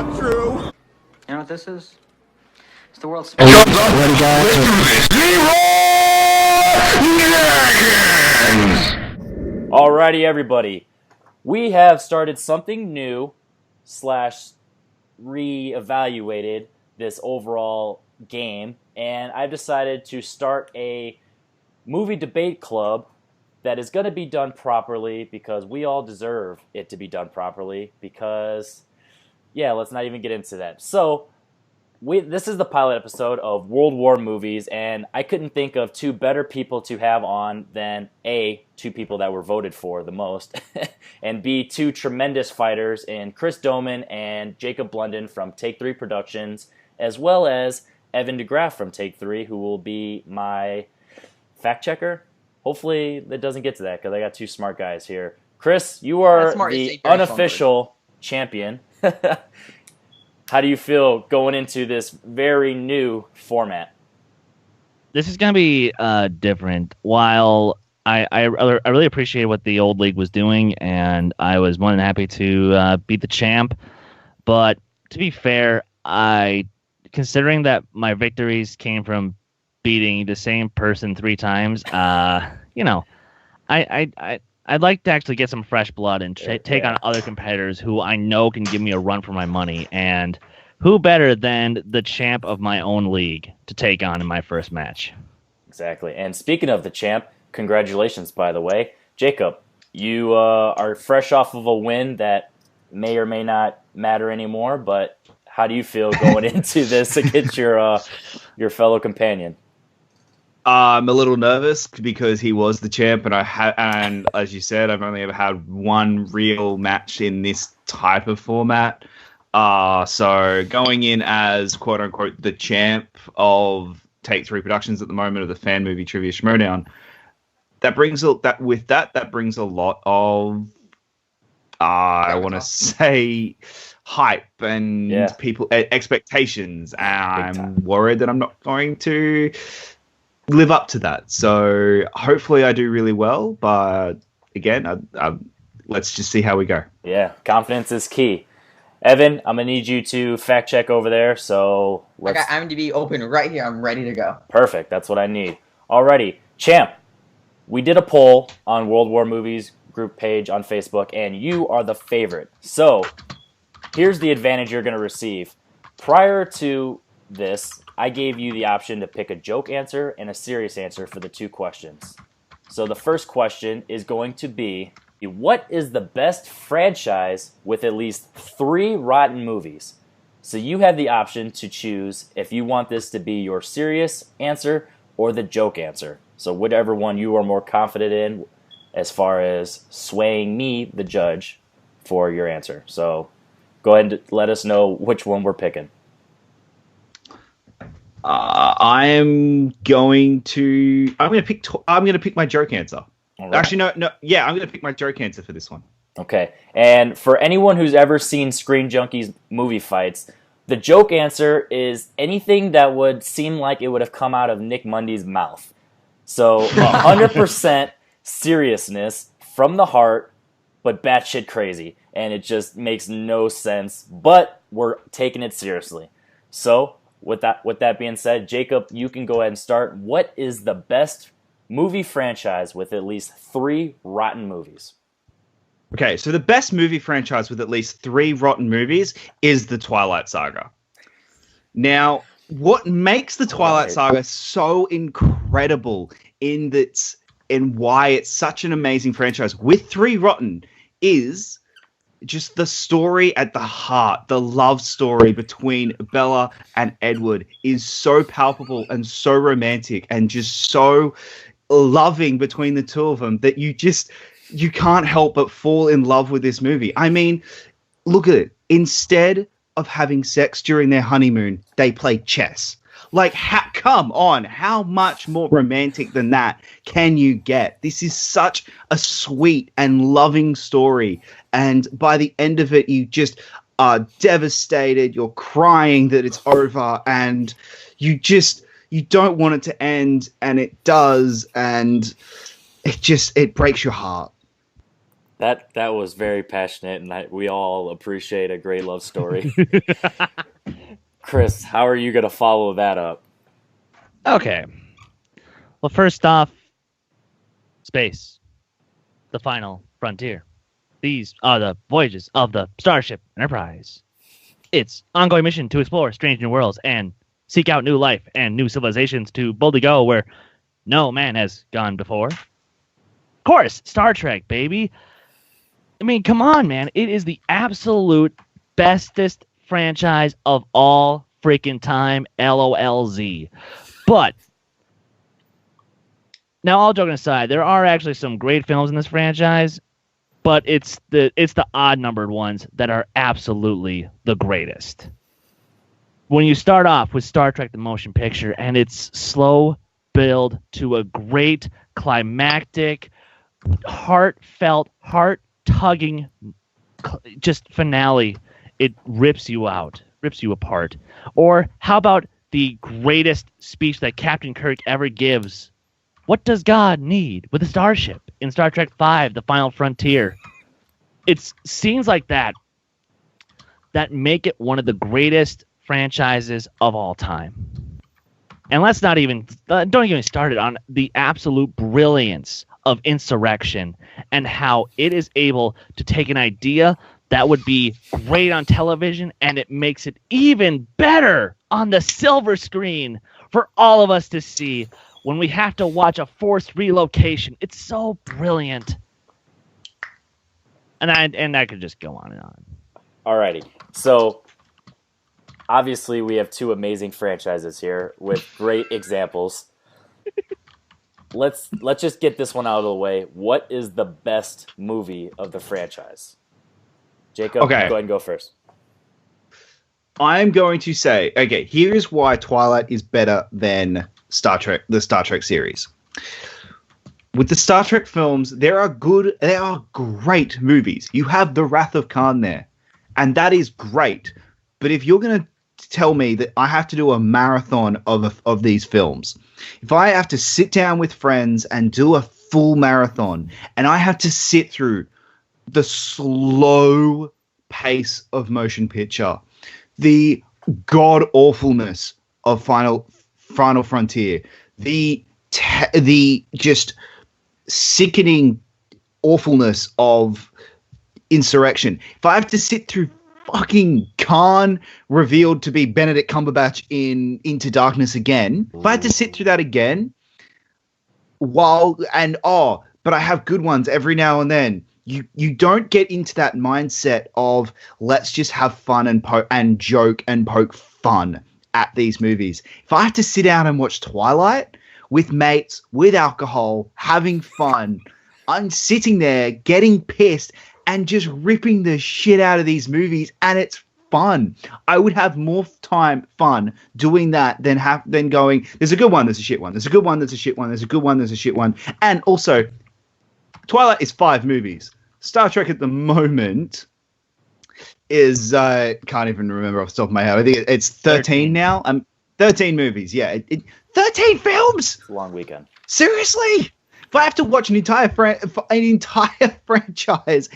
not true. You know what this is? It's the world's Ready, guys? Alrighty, everybody. We have started something new / re-evaluated this overall game, and I've decided to start a movie debate club that is going to be done properly because we all deserve it to be done properly because, yeah, let's not even get into that. So, this is the pilot episode of World War movies, and I couldn't think of two better people to have on than A, two people that were voted for the most, and B, two tremendous fighters in Chris Doman and Jacob Blunden from Take 3 Productions, as well as Evan DeGraff from Take 3, who will be my fact checker. Hopefully that doesn't get to that because I got two smart guys here. Chris, you are the unofficial champion. How do you feel going into this very new format? This is going to be different. While I really appreciate what the old league was doing, and I was more than happy to beat the champ. But to be fair, considering that my victories came from beating the same person 3 times, I'd like to actually get some fresh blood and take on other competitors who I know can give me a run for my money. And who better than the champ of my own league to take on in my first match? Exactly. And speaking of the champ, congratulations, by the way. Jacob, you are fresh off of a win that may or may not matter anymore, but how do you feel going into this against your fellow companion? I'm a little nervous because he was the champ, and as you said, I've only ever had one real match in this type of format. So going in as quote unquote the champ of Take 3 Productions at the moment of the Fan Movie Trivia Schmoedown, that brings a lot of I want to say hype and people expectations. I'm worried that I'm not going to live up to that. So hopefully I do really well, but again, let's just see how we go. Yeah, confidence is key. Evan, I'm going to need you to fact check over there. So I got IMDb open right here. I'm ready to go. Perfect. That's what I need. Alrighty. Champ, we did a poll on World War Movies group page on Facebook, and you are the favorite. So here's the advantage you're going to receive. Prior to this, I gave you the option to pick a joke answer and a serious answer for the 2 questions. So the first question is going to be, what is the best franchise with at least 3 rotten movies? So you have the option to choose if you want this to be your serious answer or the joke answer. So whatever one you are more confident in as far as swaying me, the judge, for your answer. So go ahead and let us know which one we're picking. I'm going to pick my joke answer. Right. Actually, no. Yeah, I'm going to pick my joke answer for this one. Okay. And for anyone who's ever seen Screen Junkies movie fights, the joke answer is anything that would seem like it would have come out of Nick Mundy's mouth. So 100% seriousness from the heart, but batshit crazy. And it just makes no sense, but we're taking it seriously. So with that being said, Jacob, you can go ahead and start. What is the best movie franchise with at least 3 rotten movies? Okay, so the best movie franchise with at least 3 rotten movies is the Twilight Saga. Now, what makes the Twilight Saga so incredible in why it's such an amazing franchise with 3 rotten is just the story at the heart. The love story between Bella and Edward is so palpable and so romantic and just so loving between the two of them that you can't help but fall in love with this movie. I mean, look at it. Instead of having sex during their honeymoon, they play chess. Like, come on, how much more romantic than that can you get? This is such a sweet and loving story. And by the end of it, you just are devastated. You're crying that it's over, and you don't want it to end, and it does, and it breaks your heart. That was very passionate, and we all appreciate a great love story. Chris, how are you going to follow that up? Okay. Well, first off, space, the final frontier. These are the voyages of the Starship Enterprise. Its ongoing mission to explore strange new worlds and seek out new life and new civilizations to boldly go where no man has gone before. Of course, Star Trek, baby. I mean, come on, man. It is the absolute bestest franchise of all freaking time, LOLZ. But now, all joking aside, there are actually some great films in this franchise, but it's the odd numbered ones that are absolutely the greatest. When you start off with Star Trek: The Motion Picture and its slow build to a great climactic, heartfelt, heart-tugging just finale, it rips you apart. Or how about the greatest speech that Captain Kirk ever gives? What does God need with a starship in Star Trek V, The Final Frontier? It's scenes like that that make it one of the greatest franchises of all time. And let's not even, don't get me started on the absolute brilliance of Insurrection and how it is able to take an idea that would be great on television and it makes it even better on the silver screen for all of us to see when we have to watch a forced relocation. It's so brilliant. And I could just go on and on. Alrighty. So, obviously, we have two amazing franchises here with great examples. Let's just get this one out of the way. What is the best movie of the franchise? Jacob, Okay. Go ahead and go first. I'm going to say, okay, here's why Twilight is better than Star Trek, the Star Trek series. With the Star Trek films, they are great movies. You have The Wrath of Khan there, and that is great. But if you're going to tell me that I have to do a marathon of these films, if I have to sit down with friends and do a full marathon, and I have to sit through the slow pace of motion picture, the god awfulness of Final Frontier, the just sickening awfulness of Insurrection. If I have to sit through fucking Khan revealed to be Benedict Cumberbatch in Into Darkness again, if I had to sit through that again, but I have good ones every now and then. You don't get into that mindset of let's just have fun and joke and poke fun at these movies. If I have to sit down and watch Twilight with mates, with alcohol, having fun, I'm sitting there getting pissed and just ripping the shit out of these movies, and it's fun. I would have more fun doing that than going, there's a good one, there's a shit one, there's a good one, there's a shit one, there's a good one, there's a shit one. And also, Twilight is 5 movies. Star Trek at the moment is can't even remember off the top of my head. I think it's 13 now. 13 movies. Yeah, 13 films. It's a long weekend. Seriously, if I have to watch an entire franchise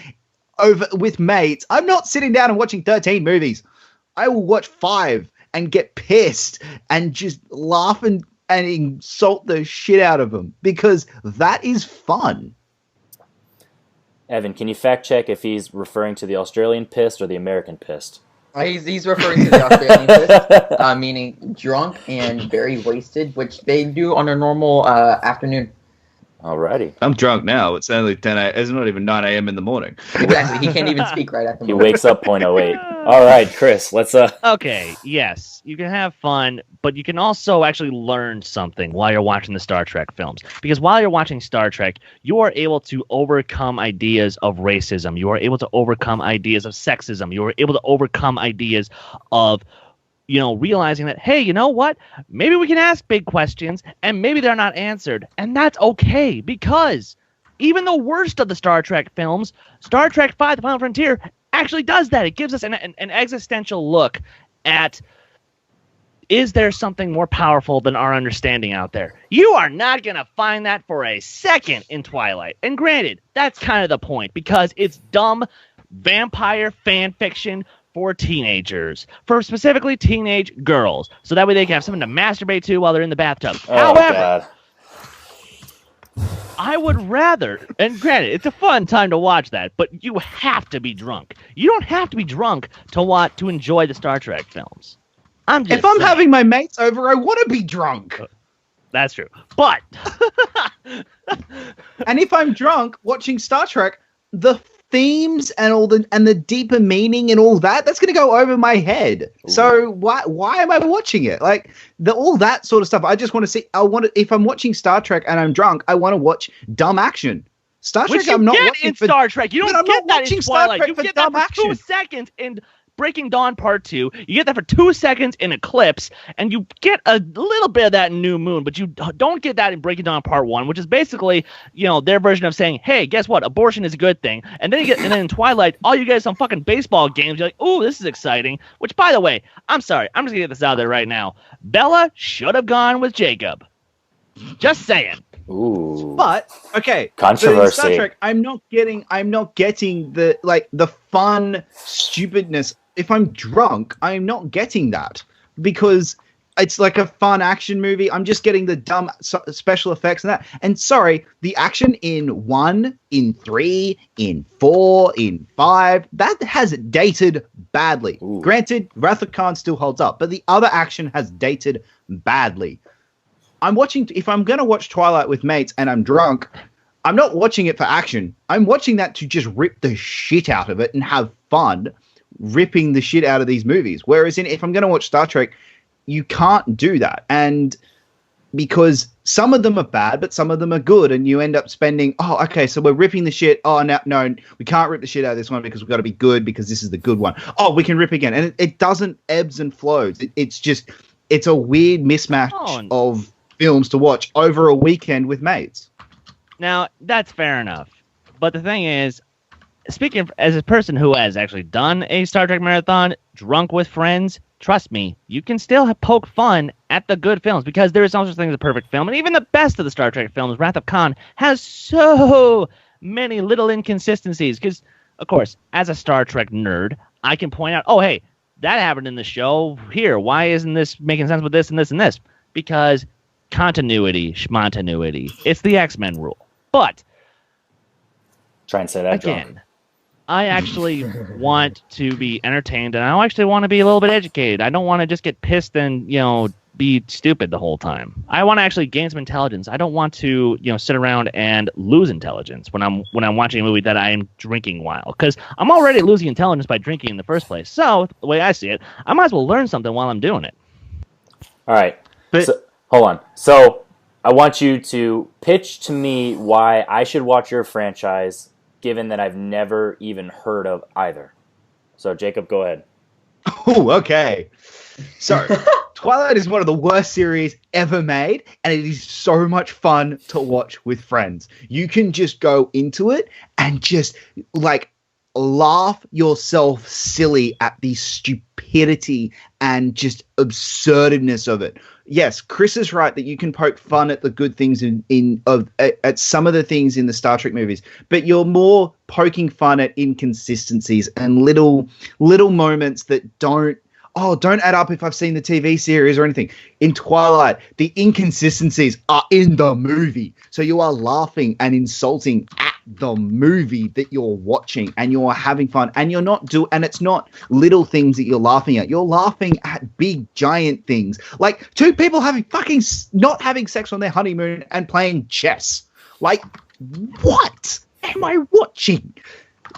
over with mates, I'm not sitting down and watching 13 movies. I will watch 5 and get pissed and just laugh and insult the shit out of them because that is fun. Evan, can you fact check if he's referring to the Australian pissed or the American pissed? He's referring to the Australian piss, meaning drunk and very wasted, which they do on a normal afternoon. Alrighty. I'm drunk now. It's only 10 a.m. It's not even 9 a.m. in the morning. Exactly. He can't even speak right at the He moment. wakes up 0.08. All right, Chris, let's Okay, yes, you can have fun, but you can also actually learn something while you're watching the Star Trek films. Because while you're watching Star Trek, you are able to overcome ideas of racism. You are able to overcome ideas of sexism. You are able to overcome ideas of, realizing that, hey, you know what? Maybe we can ask big questions, and maybe they're not answered. And that's okay, because even the worst of the Star Trek films, Star Trek V, The Final Frontier, actually does that. It gives us an existential look at Is there something more powerful than our understanding out there? You are not going to find that for a second in Twilight. And granted, that's kind of the point, because it's dumb vampire fan fiction for teenagers, for specifically teenage girls, so that way they can have something to masturbate to while they're in the bathtub. However, God. I would rather, and granted, it's a fun time to watch that, but you have to be drunk. You don't have to be drunk to enjoy the Star Trek films. If I'm having my mates over, I want to be drunk. That's true. But and if I'm drunk watching Star Trek, the themes and the deeper meaning and all that's going to go over my head. Ooh. So why am I watching it? Like all that sort of stuff. I just want to see. If I'm watching Star Trek and I'm drunk, I want to watch dumb action. Star Trek. I'm not watching in Star Trek. You don't get that in Twilight. You get that for action. 2 seconds in Breaking Dawn Part 2. You get that for 2 seconds in Eclipse, and you get a little bit of that in New Moon, but you don't get that in Breaking Dawn Part 1, which is basically, their version of saying, hey, guess what? Abortion is a good thing. And then and then in Twilight, all you get is some fucking baseball games. You're like, ooh, this is exciting. Which, by the way, I'm sorry, I'm just gonna get this out there right now. Bella should have gone with Jacob. Just saying. Ooh. But okay, controversy. Star Trek, I'm not getting the fun stupidness. If I'm drunk, I'm not getting that because it's like a fun action movie. I'm just getting the dumb special effects and that. And sorry, the action in 1, in 3, in 4, in 5, that has dated badly. Ooh. Granted, Wrath of Khan still holds up, but the other action has dated badly. If I'm going to watch Twilight with mates and I'm drunk, I'm not watching it for action. I'm watching that to just rip the shit out of it and have fun ripping the shit out of these movies. Whereas if I'm going to watch Star Trek, you can't do that. And because some of them are bad, but some of them are good. And you end up spending, so we're ripping the shit. Oh, no, we can't rip the shit out of this one because we've got to be good because this is the good one. Oh, we can rip again. And it doesn't ebbs and flows. It's a weird mismatch of films to watch over a weekend with mates. Now, that's fair enough. But the thing is, speaking as a person who has actually done a Star Trek marathon, drunk with friends, trust me, you can still poke fun at the good films because there is no such thing as a perfect film. And even the best of the Star Trek films, Wrath of Khan, has so many little inconsistencies. Because, of course, as a Star Trek nerd, I can point out, oh, hey, that happened in the show here. Why isn't this making sense with this and this and this? Because continuity, schmontinuity. It's the X-Men rule. But try and say that again. Drunk. I actually want to be entertained, and I actually want to be a little bit educated. I don't want to just get pissed and, be stupid the whole time. I want to actually gain some intelligence. I don't want to, sit around and lose intelligence when I'm watching a movie that I am drinking while. Because I'm already losing intelligence by drinking in the first place. So, the way I see it, I might as well learn something while I'm doing it. All right. Hold on. So, I want you to pitch to me why I should watch your franchise given that I've never even heard of either. So, Jacob, go ahead. Oh, okay. So, Twilight is one of the worst series ever made, and it is so much fun to watch with friends. You can just go into it and just, laugh yourself silly at the stupidity and just absurdness of it. Yes, Chris is right that you can poke fun at the good things at some of the things in the Star Trek movies, but you're more poking fun at inconsistencies and little moments that don't add up if I've seen the TV series or anything. In Twilight, the inconsistencies are in the movie. So you are laughing and insulting at the movie that you're watching and you're having fun and and it's not little things that you're laughing at. You're laughing at big giant things. Like two people not having sex on their honeymoon and playing chess. Like, what am I watching?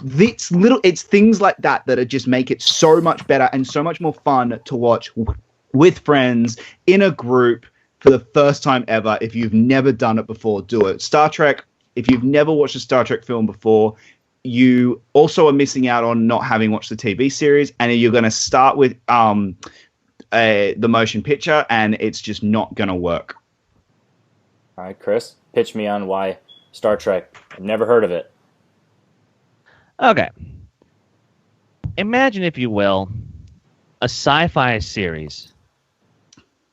It's things like that are just make it so much better and so much more fun to watch with friends in a group for the first time ever. If you've never done it before, do it. Star Trek, if you've never watched a Star Trek film before, you also are missing out on not having watched the TV series, and you're going to start with the motion picture, and it's just not going to work. All right, Chris, pitch me on why Star Trek. I've never heard of it. Okay. Imagine, if you will, a sci-fi series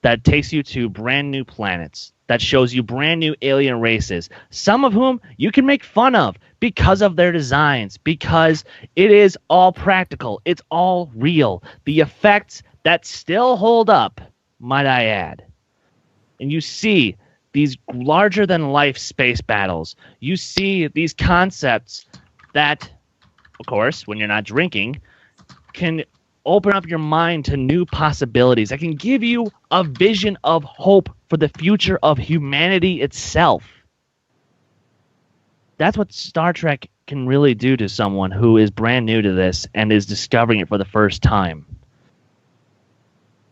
that takes you to brand new planets, that shows you brand new alien races, some of whom you can make fun of because of their designs, because it is all practical, it's all real. The effects that still hold up, might I add. And you see these larger than life space battles. You see these concepts that, of course, when you're not drinking, can open up your mind to new possibilities. That can give you a vision of hope for the future of humanity itself. That's what Star Trek can really do to someone who is brand new to this and is discovering it for the first time.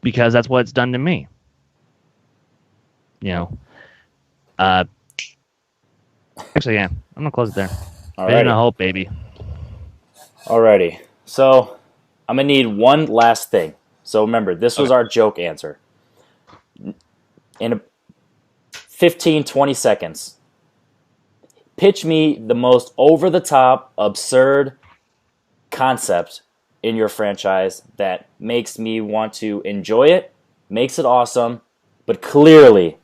Because that's what it's done to me. You know. Actually, yeah. I'm going to close it there. Vision of hope, baby. Alrighty. So, I'm going to need one last thing. So, remember, this was our joke answer. In 15, 20 seconds, pitch me the most over-the-top, absurd concept in your franchise that makes me want to enjoy it, makes it awesome, but clearly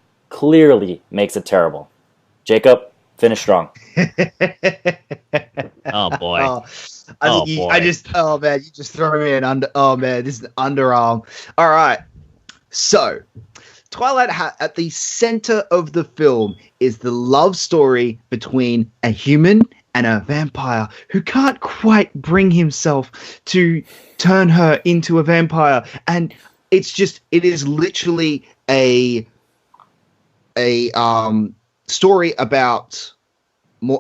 makes it terrible. Jacob, finish strong. Oh, boy. Oh man, you just throw me an under. Oh man, this is an underarm. All right, so Twilight at the center of the film is the love story between a human and a vampire who can't quite bring himself to turn her into a vampire, and it is literally a story about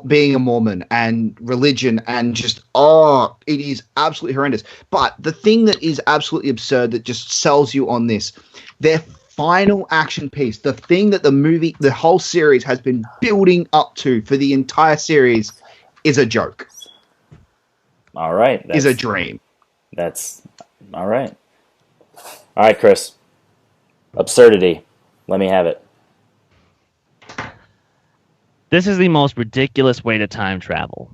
being a Mormon and religion, and just it is absolutely horrendous. But the thing that is absolutely absurd that just sells you on this, their final action piece, the thing that the whole series has been building up to for the entire series, is a joke. All right, is a dream. That's all right. All right, Chris. Absurdity. Let me have it. This is the most ridiculous way to time travel.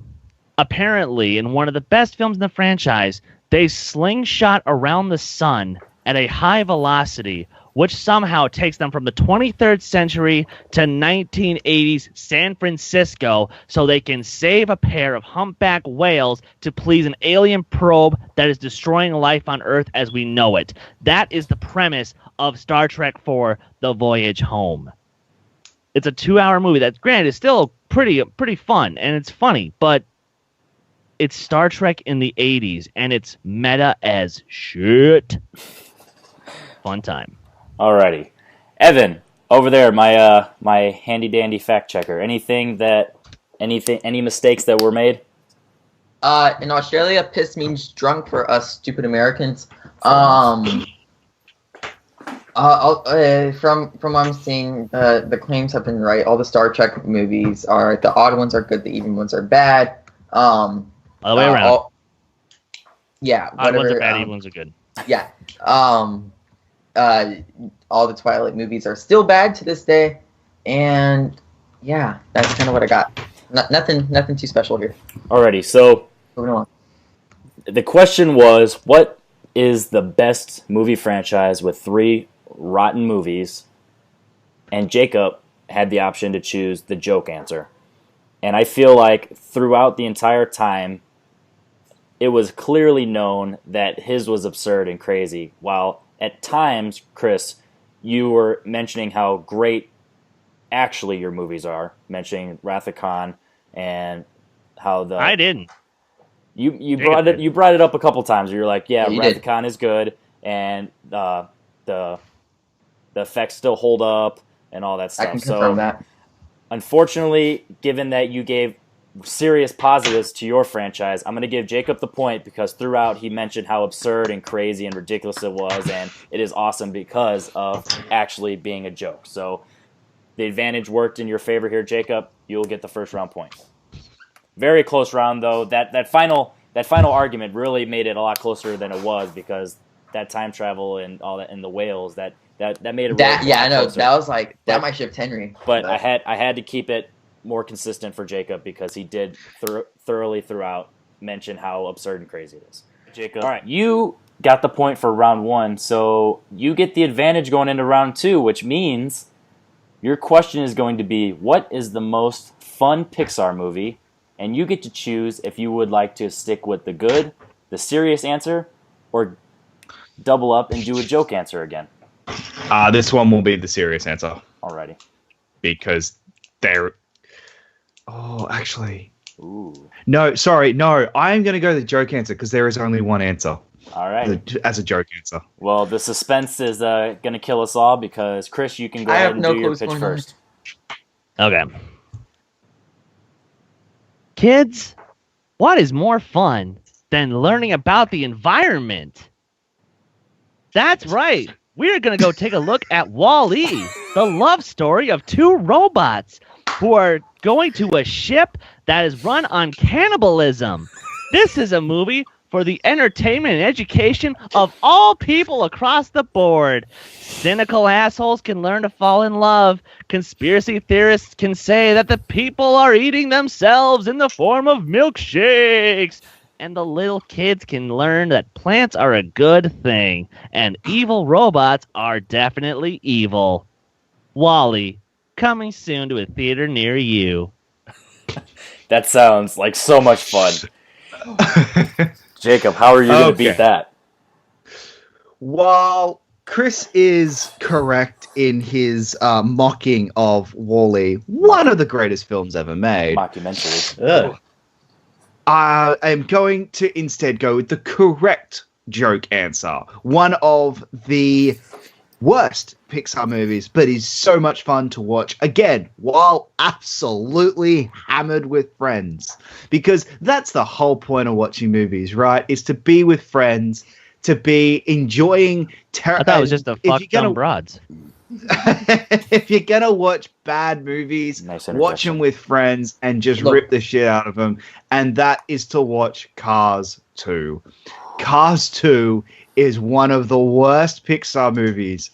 Apparently, in one of the best films in the franchise, they slingshot around the sun at a high velocity, which somehow takes them from the 23rd century to 1980s San Francisco so they can save a pair of humpback whales to please an alien probe that is destroying life on Earth as we know it. That is the premise of Star Trek IV: The Voyage Home. It's a 2-hour movie that, granted, is still pretty fun, and it's funny, but it's Star Trek in the 80s, and it's meta as shit. Fun time. Alrighty. Evan, over there, my handy-dandy fact-checker. Any mistakes that were made? In Australia, piss means drunk for us stupid Americans. From what I'm seeing, the claims have been right. All the Star Trek movies are, the odd ones are good, the even ones are bad. All the way around. Odd ones are bad, even ones are good. Yeah. All the Twilight movies are still bad to this day, and yeah, that's kind of what I got. Nothing too special here. Alrighty, so moving on. The question was, what is the best movie franchise with 3 rotten movies? And Jacob had the option to choose the joke answer. And I feel like throughout the entire time, it was clearly known that his was absurd and crazy, while at times, Chris, you were mentioning how great actually your movies are, mentioning Wrath of Khan and how the... I didn't. You brought it up a couple times. You're like, yeah, you Wrath did. of Khan is good, and the effects still hold up and all that stuff. I can confirm that. Unfortunately, given that you gave serious positives to your franchise, I'm going to give Jacob the point because throughout he mentioned how absurd and crazy and ridiculous it was, and it is awesome because of actually being a joke. So the advantage worked in your favor here, Jacob. You'll get the first round point. Very close round, though. That final argument really made it a lot closer than it was because that time travel and all that and the whales that made it. That really I know closer. that was like that might shift Henry. But I had to keep it more consistent for Jacob because he did thoroughly throughout mention how absurd and crazy it is. Jacob, all right, you got the point for round 1, so you get the advantage going into round 2, which means your question is going to be, what is the most fun Pixar movie? And you get to choose if you would like to stick with the good, the serious answer, or double up and do a joke answer again. This one will be the serious answer. Alrighty. Because they're... Oh, actually... Ooh. No, sorry, no. I'm going to go the joke answer because there is only one answer. All right. As a joke answer. Well, the suspense is going to kill us all because, Chris, you can go ahead and do your pitch first. Okay. Kids, what is more fun than learning about the environment? That's right. We're going to go take a look at Wall-E, the love story of two robots who are going to a ship that is run on cannibalism. This is a movie for the entertainment and education of all people across the board. Cynical assholes can learn to fall in love. Conspiracy theorists can say that the people are eating themselves in the form of milkshakes. And the little kids can learn that plants are a good thing. And evil robots are definitely evil. Wall-E, coming soon to a theater near you. That sounds like so much fun. Jacob, how are you going to beat that? While Chris is correct in his mocking of Wall-E, one of the greatest films ever made, Mockumentary. I am going to instead go with the correct joke answer. One of the worst Pixar movies, but is so much fun to watch, again, while absolutely hammered with friends. Because that's the whole point of watching movies, right? Is to be with friends, to be enjoying... I thought it was just the fuck dumb broads. If you're gonna watch bad movies, watch them with friends and just rip the shit out of them. And that is to watch Cars 2. Cars 2 is one of the worst Pixar movies,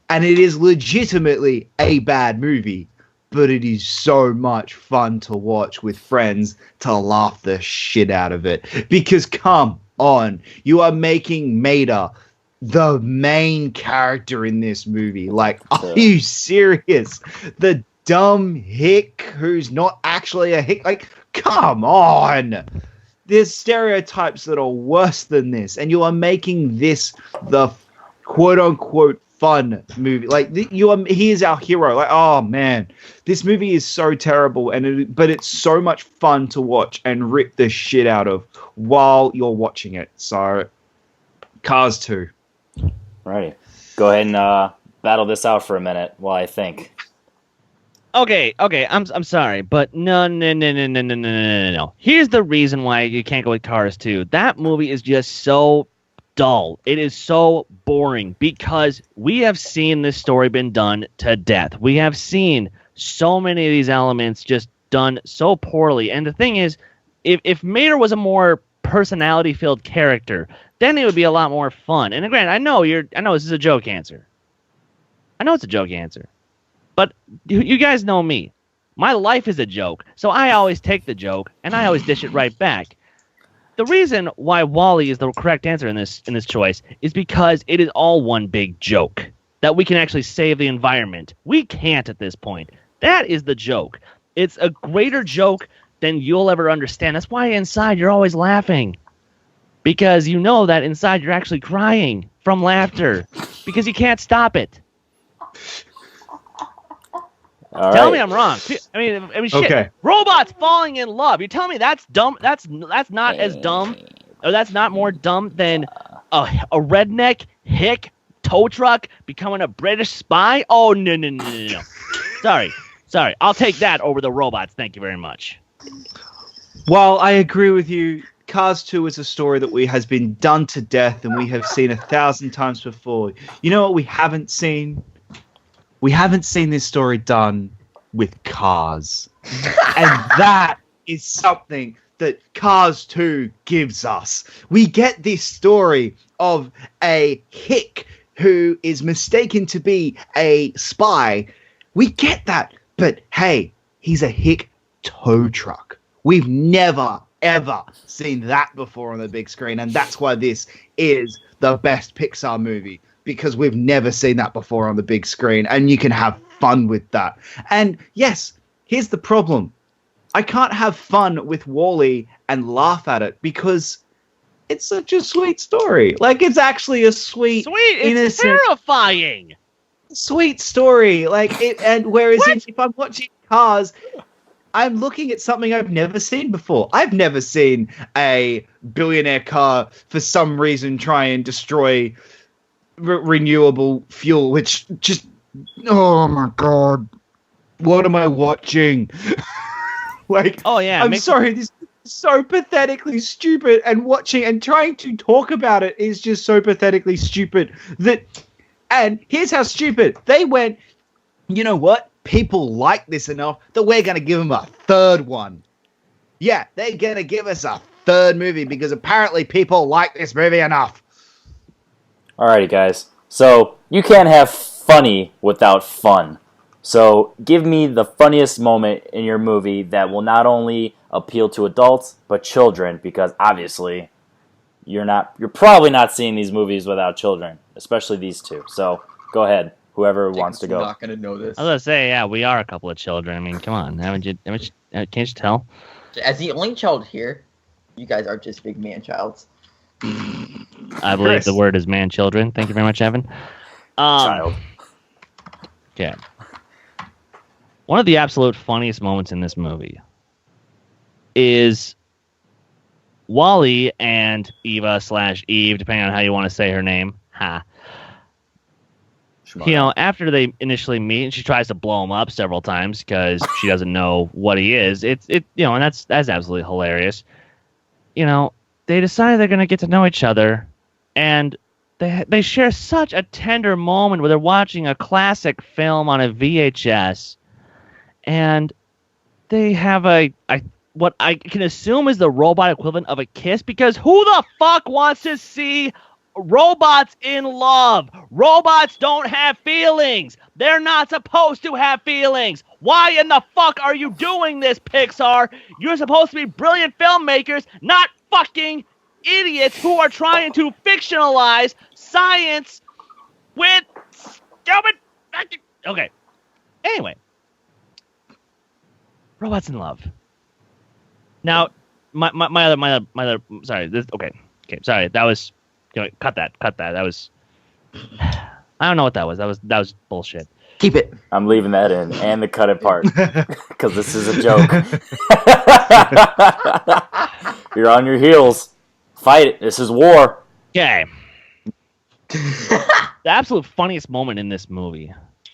and it is legitimately a bad movie, but it is so much fun to watch with friends to laugh the shit out of it. Because come on, you are making Mater the main character in this movie. Like, are you serious? The dumb hick who's not actually a hick. Like, come on. There's stereotypes that are worse than this, and you are making this the quote-unquote fun movie. Like, he is our hero. Like, oh man, this movie is so terrible, but it's so much fun to watch and rip the shit out of while you're watching it. So, Cars 2. Right. Go ahead and battle this out for a minute while I think. Okay, I'm sorry, but no. Here's the reason why you can't go with Cars 2. That movie is just so dull. It is so boring because we have seen this story been done to death. We have seen so many of these elements just done so poorly. And the thing is, if Mater was a more personality-filled character, then it would be a lot more fun. And granted, I know this is a joke answer. I know it's a joke answer. But you guys know me. My life is a joke, so I always take the joke, and I always dish it right back. The reason why Wall-E is the correct answer in this choice is because it is all one big joke. That we can actually save the environment. We can't at this point. That is the joke. It's a greater joke than you'll ever understand. That's why inside you're always laughing. Because you know that inside you're actually crying from laughter. Because you can't stop it. Tell me I'm wrong. I mean, shit. Okay. Robots falling in love. You tell me that's dumb. That's not as dumb, or that's not more dumb than a redneck hick tow truck becoming a British spy. Oh no. Sorry. I'll take that over the robots. Thank you very much. While I agree with you, Cars 2 is a story that has been done to death, and we have seen 1,000 times before. You know what we haven't seen? We haven't seen this story done with cars. And that is something that Cars 2 gives us. We get this story of a hick who is mistaken to be a spy. We get that. But hey, he's a hick tow truck. We've never ever seen that before on the big screen, and that's why this is the best Pixar movie, because we've never seen that before on the big screen, and you can have fun with that. And yes, here's the problem. I can't have fun with WALL-E and laugh at it because it's such a sweet story. Like, it's actually a sweet, It's innocent, terrifying. sweet story. Like, and whereas if I'm watching Cars, I'm looking at something I've never seen before. I've never seen a billionaire car for some reason try and destroy renewable fuel, which just, oh my God, what am I watching? Like, Oh yeah, I'm sorry, this is so pathetically stupid, and watching and trying to talk about it is just so pathetically stupid and here's how stupid. They went, you know what? People like this enough that we're going to give them a third one. Yeah, they're going to give us a third movie because apparently people like this movie enough. Alrighty, guys. So, you can't have funny without fun. So, give me the funniest moment in your movie that will not only appeal to adults, but children, because obviously, you're probably not seeing these movies without children, especially these two. So, go ahead, whoever wants to go. Not gonna know this. I was gonna say, yeah, we are a couple of children. I mean, come on, can't you tell? As the only child here, you guys are just big man-childs. I believe Chris. the word is man-children. Thank you very much, Evan. Child. Okay. One of the absolute funniest moments in this movie is Wally and Eva/Eve, depending on how you want to say her name. You know, after they initially meet, and she tries to blow him up several times because she doesn't know what he is. And that's absolutely hilarious. You know, they decide they're gonna get to know each other, and they share such a tender moment where they're watching a classic film on a VHS, and they have what I can assume is the robot equivalent of a kiss, because who the fuck wants to see robots in love? Robots don't have feelings. They're not supposed to have feelings. Why in the fuck are you doing this, Pixar? You're supposed to be brilliant filmmakers, not fucking idiots who are trying to fictionalize science with stupid. Okay. Anyway, robots in love. Now, my other. Sorry. Okay. Sorry. That was. Cut that. That was. I don't know what that was. That was bullshit. Keep it. I'm leaving that in, and the cut it part, because this is a joke. You're on your heels. Fight it. This is war. Okay. The absolute funniest moment in this movie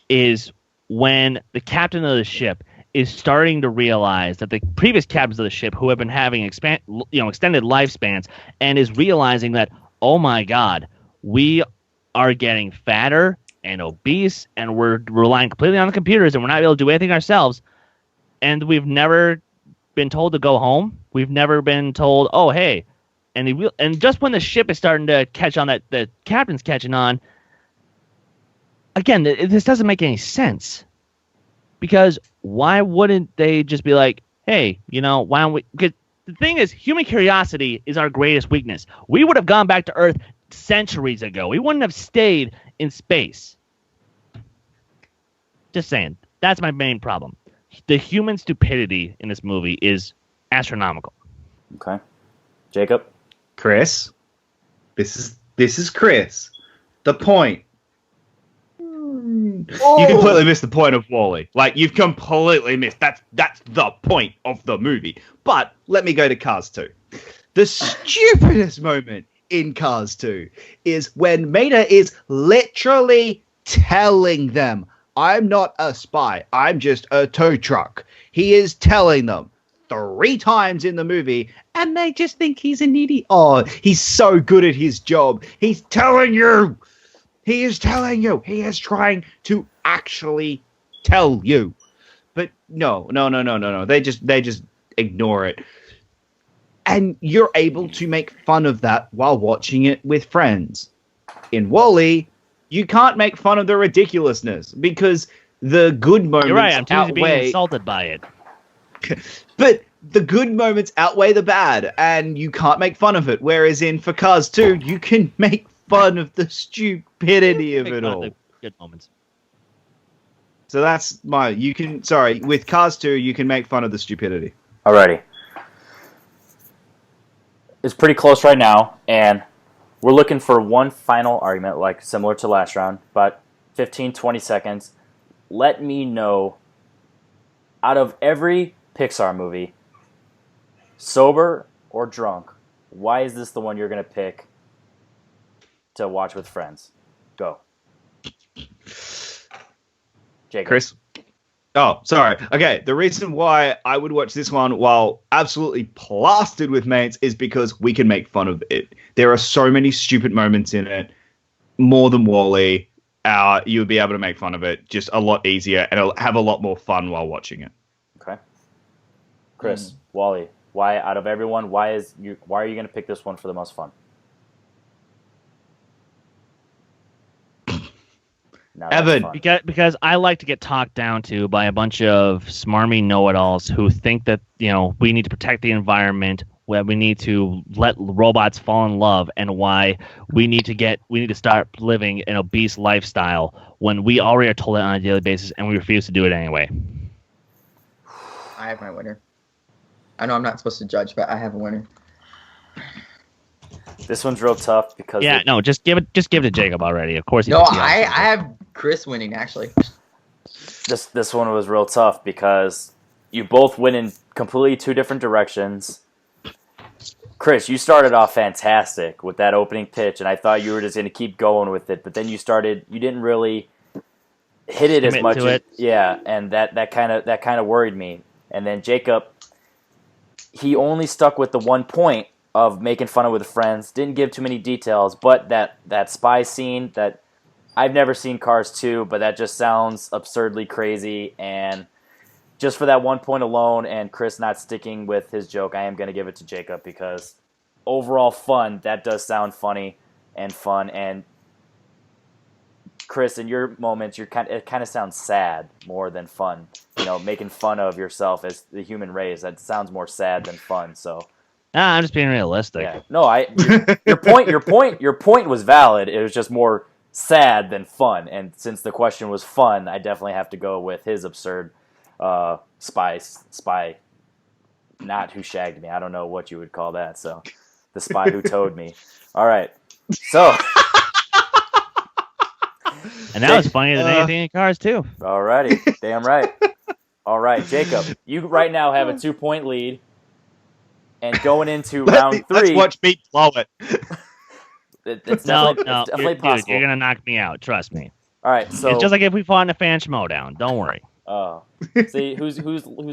is when the captain of the ship is starting to realize that the previous captains of the ship, who have been having extended lifespans, and is realizing that, oh my God, we are getting fatter and obese, and we're relying completely on the computers, and we're not able to do anything ourselves. And we've never been told to go home. We've never been told, oh, hey. And just when the ship is starting to catch on, that the captain's catching on, again, this doesn't make any sense. Because why wouldn't they just be like, hey, why don't we... Because the thing is, human curiosity is our greatest weakness. We would have gone back to Earth centuries ago. We wouldn't have stayed in space. Just saying. That's my main problem. The human stupidity in this movie is astronomical. Okay. Jacob? Chris, this is Chris. The point. You completely missed the point of WALL-E. Like, you've completely missed. That's the point of the movie. But let me go to Cars 2. The stupidest moment in Cars 2 is when Mater is literally telling them, I'm not a spy. I'm just a tow truck. He is telling them 3 times in the movie, and they just think he's an idiot. Oh, he's so good at his job. He's telling you. He is telling you. He is trying to actually tell you. But no. They just ignore it. And you're able to make fun of that while watching it with friends. In WALL-E, you can't make fun of the ridiculousness because the good moments You're right, I'm too busy being outweigh... insulted by it. But the good moments outweigh the bad, and you can't make fun of it. Whereas for Cars 2, you can make fun of the stupidity of it all. The good moments. So that's with Cars 2, you can make fun of the stupidity. Alrighty. It's pretty close right now, and we're looking for one final argument, like similar to last round, but 15, 20 seconds. Let me know, out of every Pixar movie, sober or drunk, why is this the one you're going to pick to watch with friends? Go. Jacob. Chris? Oh, sorry. Okay, the reason why I would watch this one while absolutely plastered with mates is because we can make fun of it. There are so many stupid moments in it, more than WALL-E. You would be able to make fun of it just a lot easier and have a lot more fun while watching it. Okay. Chris, WALL-E, why, out of everyone, why are you going to pick this one for the most fun? Now Evan. Because I like to get talked down to by a bunch of smarmy know-it-alls who think that, we need to protect the environment, where we need to let robots fall in love, and why we need to start living an obese lifestyle when we already are told it on a daily basis and we refuse to do it anyway. I have my winner. I know I'm not supposed to judge, but I have a winner. This one's real tough because just give it to Jacob already. Of course. I have Chris winning actually. This one was real tough because you both went in completely two different directions. Chris, you started off fantastic with that opening pitch, and I thought you were just going to keep going with it, but then you didn't really hit it as much. And that kind of worried me. And then Jacob, he only stuck with the one point of making fun of with friends, didn't give too many details, but that spy scene that I've never seen Cars 2, but that just sounds absurdly crazy, and just for that one point alone and Chris not sticking with his joke, I am going to give it to Jacob because overall fun, that does sound funny and fun, and Chris, in your moments, it kind of sounds sad more than fun. Making fun of yourself as the human race, that sounds more sad than fun, so... I'm just being realistic. Yeah. No, your point was valid. It was just more sad than fun. And since the question was fun, I definitely have to go with his absurd spy, not who shagged me. I don't know what you would call that. So the spy who towed me. All right. So. And that was funnier than anything in Cars too. All righty. Damn right. All right, Jacob, you right now have a 2-point lead. And going into round 3... Let's watch me blow it. It's definitely possible. Dude, you're going to knock me out. Trust me. All right, so... It's just like if we fought in a Fan Schmoedown. Don't worry. Oh. See, who's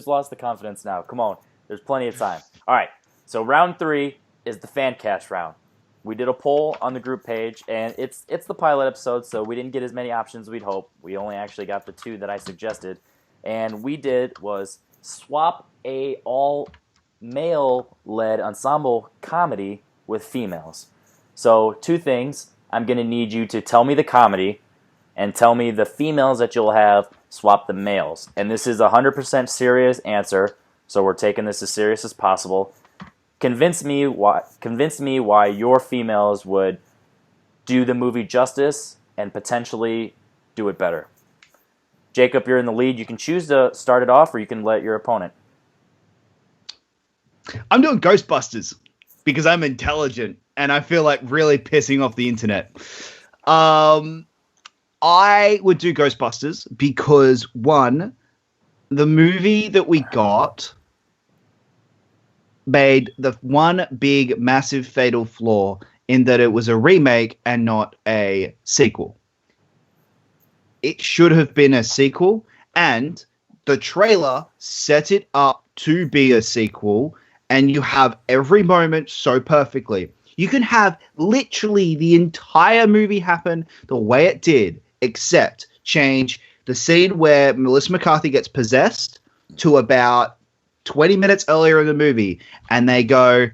lost the confidence now? Come on. There's plenty of time. All right, so round 3 is the fan cast round. We did a poll on the group page, and it's the pilot episode, so we didn't get as many options as we'd hope. We only actually got the 2 that I suggested. And we did was swap a all-male-led ensemble comedy with females. So 2 things. I'm going to need you to tell me the comedy and tell me the females that you'll have swap the males. And this is a 100% serious answer, so we're taking this as serious as possible. Convince me why your females would do the movie justice and potentially do it better. Jacob, you're in the lead. You can choose to start it off, or you can let your opponent. I'm doing Ghostbusters because I'm intelligent and I feel like really pissing off the internet. I would do Ghostbusters because, one, the movie that we got made the one big, massive, fatal flaw in that it was a remake and not a sequel. It should have been a sequel, and the trailer set it up to be a sequel, and you have every moment so perfectly. You can have literally the entire movie happen the way it did, except change the scene where Melissa McCarthy gets possessed to about 20 minutes earlier in the movie, and they go,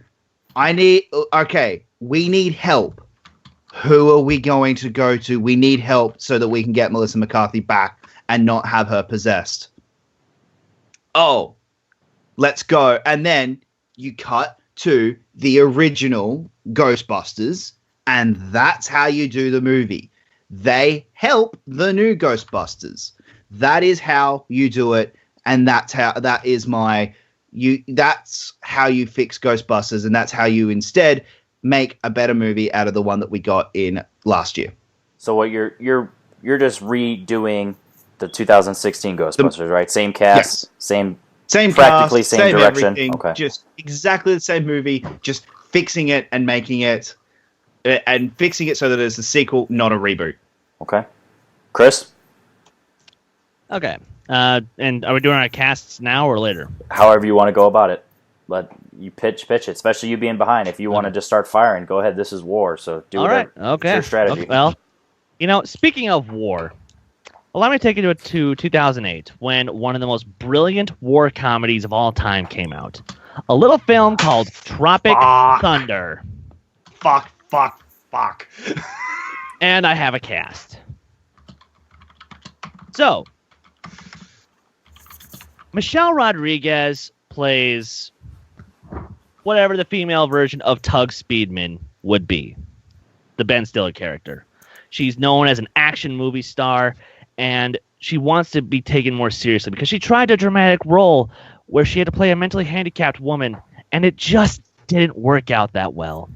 we need help. Who are we going to go to? We need help so that we can get Melissa McCarthy back and not have her possessed. Oh, let's go. And then you cut to the original Ghostbusters, and that's how you do the movie. They help the new Ghostbusters. That is how you do it, and that's how you fix Ghostbusters, and that's how you instead make a better movie out of the one that we got in last year. So what you're just redoing the 2016 Ghostbusters, right? Same cast, Same practically cast, same direction. Everything, okay. Just exactly the same movie, just fixing it and making it and fixing it so that it's a sequel, not a reboot. Okay. Chris? Okay. And are we doing our casts now or later? However you want to go about it. But you pitch it, especially you being behind. If you want to just start firing, go ahead. This is war, so do whatever. All right. Okay. It's your strategy. Okay. Well, speaking of war, allow me to take you to 2008, when one of the most brilliant war comedies of all time came out. A little film called Tropic Thunder. Fuck. And I have a cast. So, Michelle Rodriguez plays whatever the female version of Tug Speedman would be, the Ben Stiller character. She's known as an action movie star, and she wants to be taken more seriously because she tried a dramatic role where she had to play a mentally handicapped woman, and it just didn't work out that well.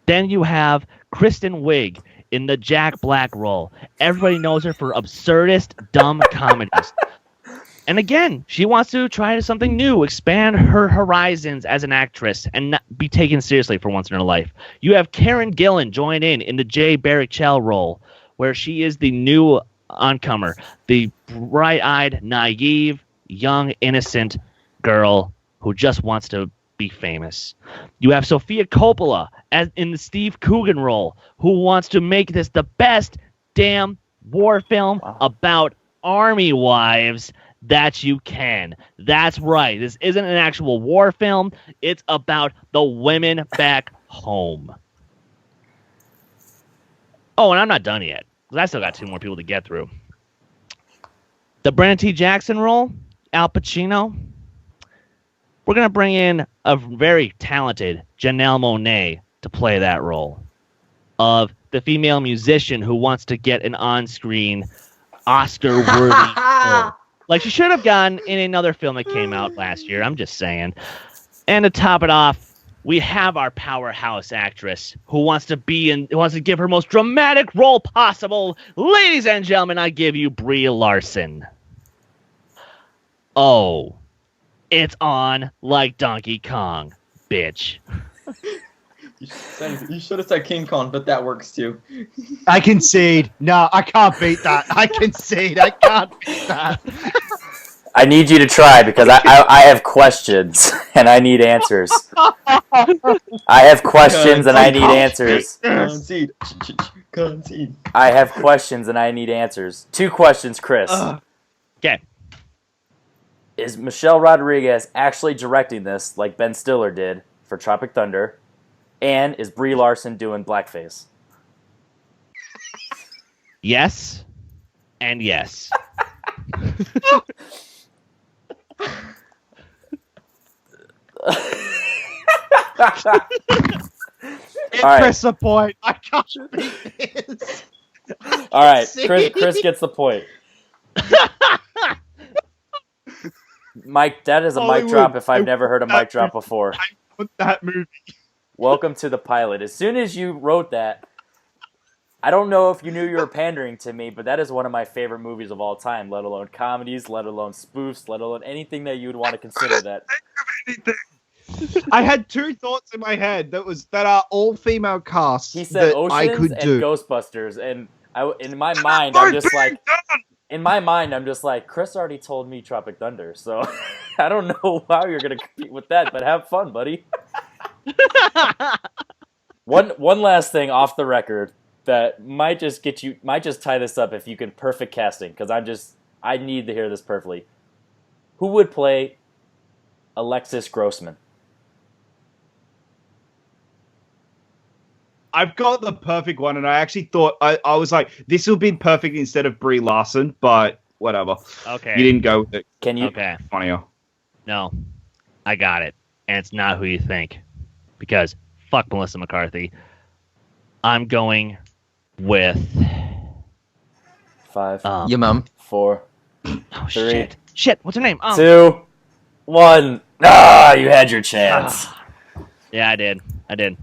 Then you have Kristen Wiig in the Jack Black role. Everybody knows her for absurdist, dumb comedies. And again, she wants to try something new, expand her horizons as an actress, and not be taken seriously for once in her life. You have Karen Gillan join in the Jay Baruchel role, where she is the new oncomer, the bright-eyed, naive, young, innocent girl who just wants to be famous. You have Sofia Coppola as in the Steve Coogan role, who wants to make this the best damn war film about army wives that you can. That's right. This isn't an actual war film. It's about the women back home. Oh, and I'm not done yet, because I still got 2 more people to get through. The Brandon T. Jackson role, Al Pacino. We're going to bring in a very talented Janelle Monáe to play that role of the female musician who wants to get an on-screen Oscar-worthy role. Like she should have gotten in another film that came out last year. I'm just saying. And to top it off, we have our powerhouse actress who wants to give her most dramatic role possible. Ladies and gentlemen, I give you Brie Larson. Oh, it's on like Donkey Kong, bitch. You should have said King Kong, but that works too. I concede. No, I can't beat that. I concede. I can't beat that. I need you to try because I have questions and I need answers. I have questions and I need answers. Concede. I have questions and I need answers. 2 questions, Chris. Okay. Is Michelle Rodriguez actually directing this like Ben Stiller did for Tropic Thunder? And is Brie Larson doing blackface? Yes. And yes. Press the point. I can't beat this. All right, Chris gets the point. Mike, that is a mic drop if I've never heard a mic drop before. I want that movie. Welcome to the pilot. As soon as you wrote that, I don't know if you knew you were pandering to me, but that is one of my favorite movies of all time, let alone comedies, let alone spoofs, let alone anything that you would want to consider that. I had 2 thoughts in my head that are all female casts. He said that Oceans I could and do. Ghostbusters, and in my mind, I'm just like, Chris already told me Tropic Thunder, so I don't know how you're going to compete with that, but have fun, buddy. One last thing off the record that might just tie this up if you can perfect casting, because I need to hear this perfectly. Who would play Alexis Grossman? I've got the perfect one, and I actually thought I was like, this will be perfect instead of Brie Larson, but whatever. Okay. You didn't go with it. Can you? Okay. Funnier. No. I got it. And it's not who you think. Because fuck Melissa McCarthy. I'm going with... 5, Your mom. 4, Oh, 3, Shit, what's her name? 2, 1. Ah, you had your chance. Yeah, I did. At any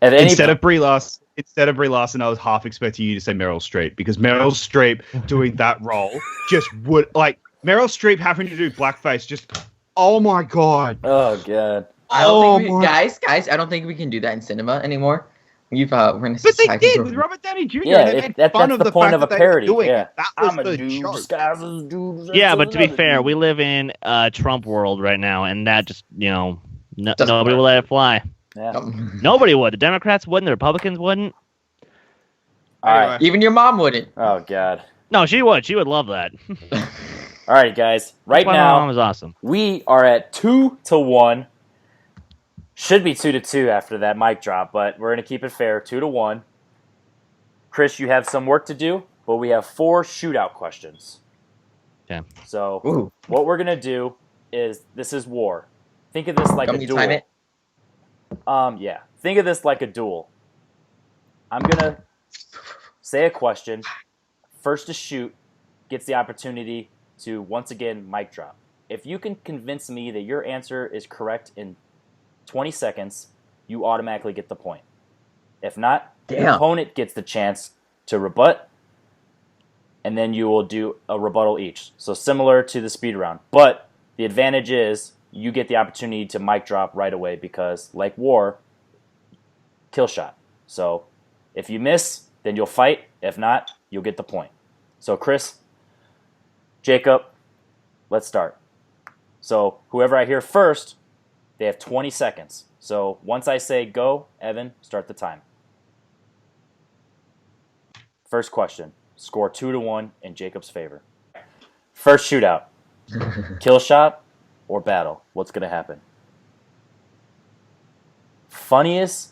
Instead of Brie Larson, I was half expecting you to say Meryl Streep, because Meryl Streep doing that role just would, like, Meryl Streep having to do blackface just, oh my god. Oh god. I don't think guys, I don't think we can do that in cinema anymore. We're gonna. But they did with Robert Downey Jr. Yeah, and they made that's fun of the the point fact of a that they were parody. doing Yeah. it. That was I'm a the dude joke. disguised as a dude. Yeah, but to be Another fair, dude. we live in Trump world right now, and that just, Doesn't nobody will work. let it fly. Yeah. Nobody would. The Democrats wouldn't. The Republicans wouldn't. All right. Even your mom wouldn't. Oh god. No, she would. She would love that. All right, guys. Right That's why my mom now is awesome. we are at 2-1. Should be 2-2 after that mic drop, but we're gonna keep it fair. 2-1. Chris, you have some work to do, but we have 4 shootout questions. Okay. So Ooh. what we're gonna do is this is war. Think of this like Want a me to duel. time it? Yeah. Think of this like a duel. I'm gonna say a question. First to shoot gets the opportunity to once again mic drop. If you can convince me that your answer is correct in 20 seconds, you automatically get the point. If not, the Damn. opponent gets the chance to rebut, and then you will do a rebuttal each. So similar to the speed round. But the advantage is you get the opportunity to mic drop right away because, like war, kill shot. So if you miss, then you'll fight. If not, you'll get the point. So Chris, Jacob, let's start. So whoever I hear first, they have 20 seconds. So once I say go, Evan, start the time. First question. Score 2-1 in Jacob's favor. First shootout. Kill shot or battle? What's going to happen? Funniest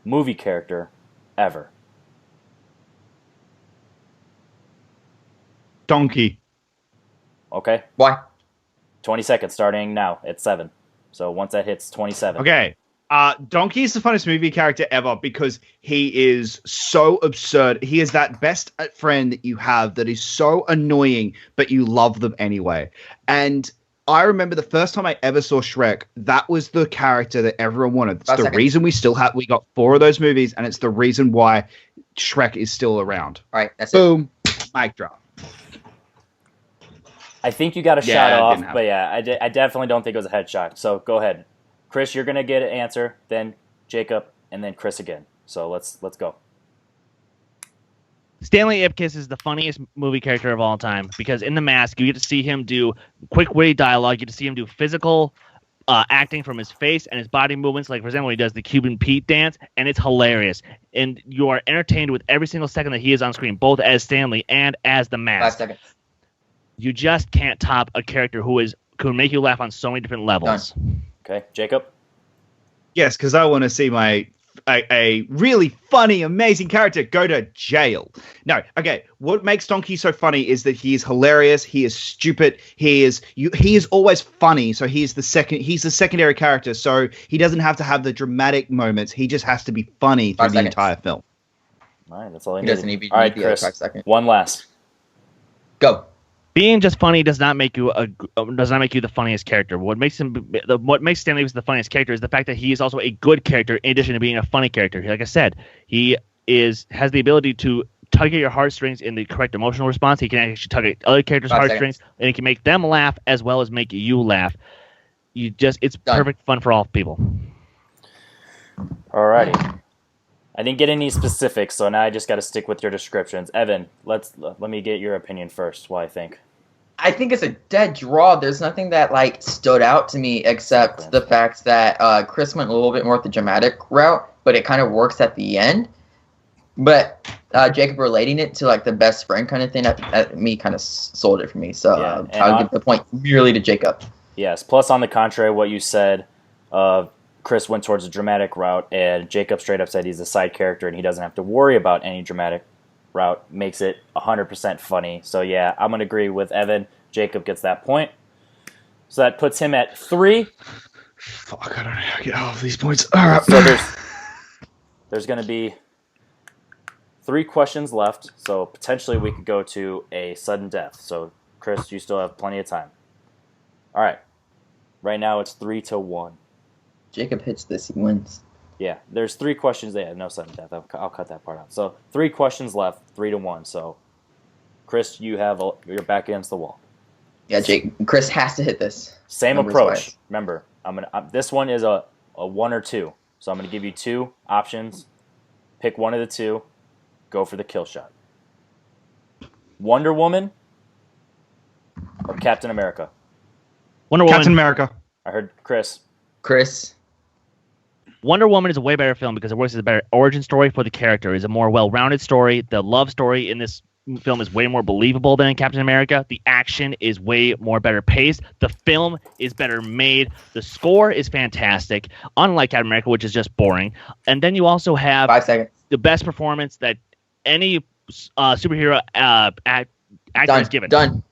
movie character ever. Donkey. Okay? Why? 20 seconds starting now at 7. So once that hits 27. Okay. Donkey is the funniest movie character ever because he is so absurd. He is that best friend that you have that is so annoying, but you love them anyway. And I remember the first time I ever saw Shrek, that was the character that everyone wanted. It's the reason we got 4 of those movies, and it's the reason why Shrek is still around. All right, that's Boom. Mic drop. I think you got a Yeah, shot it off, didn't happen. but yeah, I definitely don't think it was a headshot. So go ahead. Chris, you're going to get an answer, then Jacob, and then Chris again. So let's go. Stanley Ipkiss is the funniest movie character of all time because in The Mask, you get to see him do quick, witty dialogue. You get to see him do physical acting from his face and his body movements. Like, for example, when he does the Cuban Pete dance, and it's hilarious. And you are entertained with every single second that he is on screen, both as Stanley and as The 5 Mask. seconds. You just can't top a character who can make you laugh on so many different levels. Okay, Jacob? Yes, because I want to see a really funny, amazing character go to jail. No, okay. What makes Donkey so funny is that he is hilarious. He is stupid. He is always funny. So he's the secondary character. So he doesn't have to have the dramatic moments. He just has to be funny through 5 the seconds. entire film. All right, that's all I He need. doesn't need All right, the other Chris, 5 seconds. one last. Go. Being just funny does not make you the funniest character. What makes Stanley the funniest character is the fact that he is also a good character in addition to being a funny character. Like I said, he has the ability to tug at your heartstrings in the correct emotional response. He can actually tug at other characters' 5 heartstrings, and he can make them laugh as well as make you laugh. It's Done. perfect fun for all people. All righty. I didn't get any specifics, so now I just got to stick with your descriptions. Evan, let me get your opinion first. What I think. I think it's a dead draw. There's nothing that stood out to me except the fact that Chris went a little bit more with the dramatic route, but it kind of works at the end. But Jacob relating it to the best friend kind of thing at me kind of sold it for me. So Yeah, I'll give the point merely to Jacob. Yes. Plus, on the contrary, what you said, Chris went towards a dramatic route, and Jacob straight up said he's a side character and he doesn't have to worry about any dramatic route. Makes it 100% funny. So yeah, I'm gonna agree with Evan. Jacob gets that point. So that puts him at 3. Fuck, I don't know how to get half these points. All right. So there's going to be 3 questions left, so potentially we could go to a sudden death. So, Chris, you still have plenty of time. All right. Right now it's 3-1. Jacob hits this, he wins. Yeah, there's 3 questions there. No sudden death. I'll cut that part out. So 3 questions left, 3-1. So, Chris, you're back against the wall. Yeah, Chris has to hit this. Same Numbers approach. wise. Remember, this one is a 1 or 2. So I'm gonna give you 2 options. Pick one of the 2. Go for the kill shot. Wonder Woman or Captain America? Wonder Woman. Captain America. I heard Chris. Chris. Wonder Woman is a way better film because it works as a better origin story for the character. It's a more well-rounded story. The love story in this film is way more believable than in Captain America. The action is way more better paced. The film is better made. The score is fantastic, unlike Captain America, which is just boring. And then you also have 5 seconds. the best performance that any superhero actor has given. Done.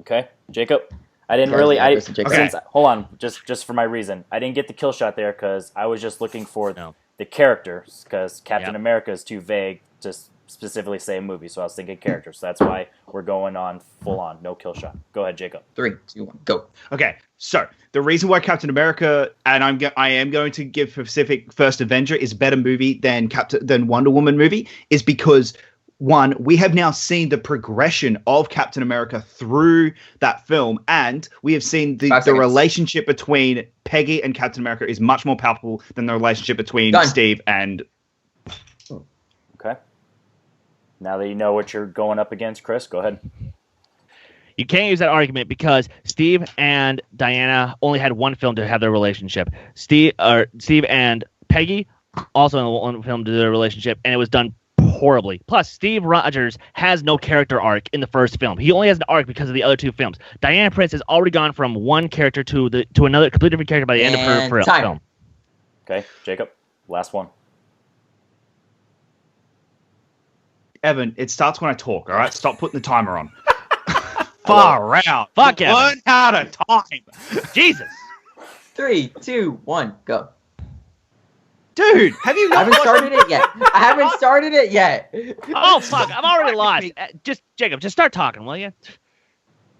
Okay, Jacob. I didn't Yeah, really. yeah, Chris and Jacob. Okay. Hold on, just for my reason. I didn't get the kill shot there because I was just looking for No. the characters because Captain Yep. America is too vague to specifically say a movie. So I was thinking characters. So that's why we're going on full on no kill shot. Go ahead, Jacob. 3, 2, 1, go. Okay, so the reason why Captain America, and I am going to give Pacific First Avenger is a better movie than Wonder Woman movie is because, one, we have now seen the progression of Captain America through that film, and we have seen the 5 seconds. relationship between Peggy and Captain America is much more palpable than the relationship between Done. Steve and... Okay. Now that you know what you're going up against, Chris, go ahead. You can't use that argument because Steve and Diana only had one film to have their relationship. Steve and Peggy also in one film to their relationship, and it was done horribly. Plus, Steve Rogers has no character arc in the first film. He only has an arc because of the other 2 films. Diana Prince has already gone from one character to another completely different character by the end of And her time. film. Okay, Jacob, last one. Evan, it starts when I talk, all right? Stop putting the timer on. Far out. Fuck Evan. Learn how to time. Jesus. 3, 2, 1, go. Dude, have you I haven't started it yet. I haven't started it yet. Oh, fuck. I'm already lost. Jacob, just start talking, will you?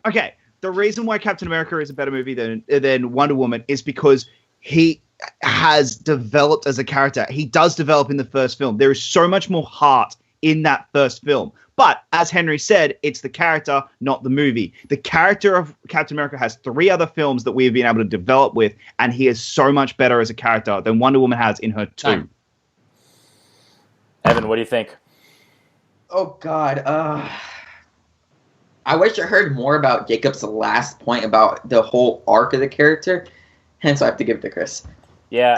Okay, the reason why Captain America is a better movie than Wonder Woman is because he has developed as a character. He does develop in the first film. There is so much more heart in that first film. But as Henry said, it's the character, not the movie. The character of Captain America has 3 other films that we have been able to develop with, and he is so much better as a character than Wonder Woman has in her 2. Time. Evan, what do you think? Oh, God. I wish I heard more about Jacob's last point about the whole arc of the character. Hence, I have to give it to Chris. Yeah,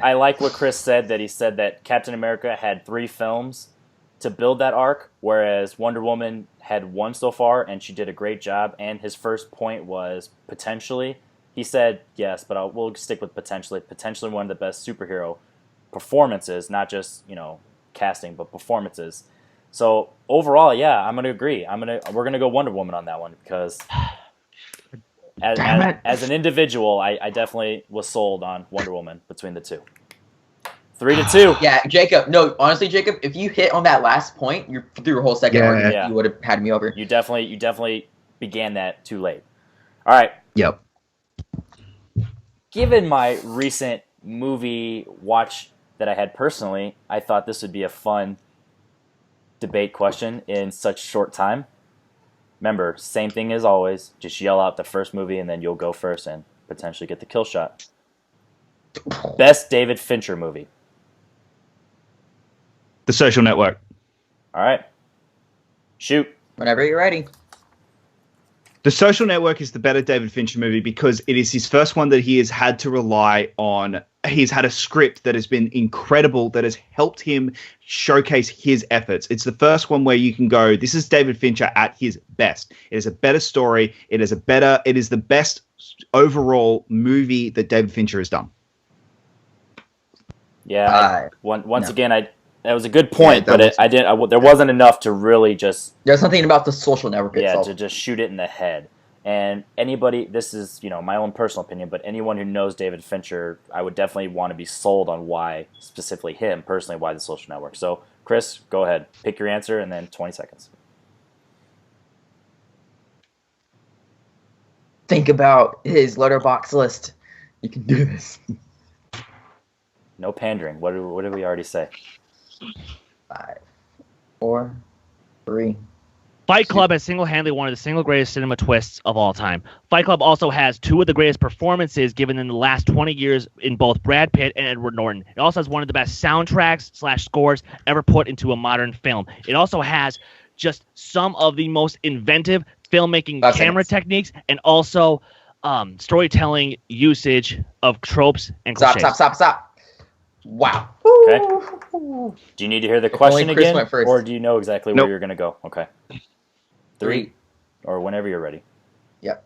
I like what Chris said, that he said that Captain America had 3 films to build that arc, whereas Wonder Woman had 1 so far, and she did a great job. And his first point was potentially. He said yes, but we'll stick with potentially. Potentially one of the best superhero performances, not just casting, but performances. So overall, yeah, I'm gonna agree. We're gonna go Wonder Woman on that one because as an individual, I definitely was sold on Wonder Woman between the 2. 3-2. Yeah, Jacob. No, honestly, Jacob, if you hit on that last point, you're through your whole second argument. Yeah. You would have had me over. You definitely began that too late. All right. Yep. Given my recent movie watch that I had personally, I thought this would be a fun debate question in such short time. Remember, same thing as always. Just yell out the first movie and then you'll go first and potentially get the kill shot. Best David Fincher movie. The Social Network. All right. Shoot. Whenever you're ready. The Social Network is the better David Fincher movie because it is his first one that he has had to rely on. He's had a script that has been incredible, that has helped him showcase his efforts. It's the first one where you can go, this is David Fincher at his best. It is a better story. It is the best overall movie that David Fincher has done. Yeah. Once again, that was a good point, but there wasn't enough to really just. There's something about the Social Network Yeah, itself. to just shoot it in the head. And anybody, this is my own personal opinion, but anyone who knows David Fincher, I would definitely want to be sold on why, specifically him personally, why The Social Network. So Chris, go ahead, pick your answer, and then 20 seconds. Think about his letterbox list. You can do this. No pandering. What did we already say? 5, 4, 3. Fight Club has single-handedly one of the single greatest cinema twists of all time. Fight Club also has two of the greatest performances given in the last 20 years in both Brad Pitt and Edward Norton. It also has one of the best soundtracks/scores ever put into a modern film. It also has just some of the most inventive filmmaking camera techniques and also storytelling usage of tropes and cliches. Stop. Wow. Okay. Do you need to hear the question again, or do you know exactly where you're going to go? Okay. 3, or whenever you're ready. Yep.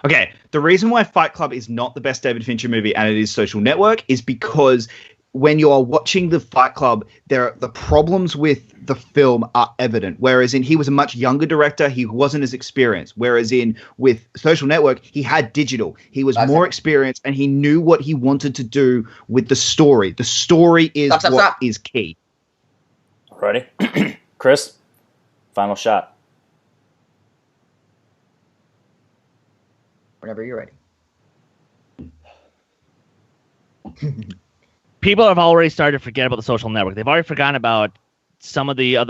Okay, the reason why Fight Club is not the best David Fincher movie and it is Social Network is because when you are watching the Fight Club, the problems with the film are evident. Whereas he was a much younger director, he wasn't as experienced. Whereas with Social Network, he had digital. He was more experienced and he knew what he wanted to do with the story. The story is what is key. Ready? Chris, final shot. Whenever you're ready. People have already started to forget about The Social Network. They've already forgotten about some of the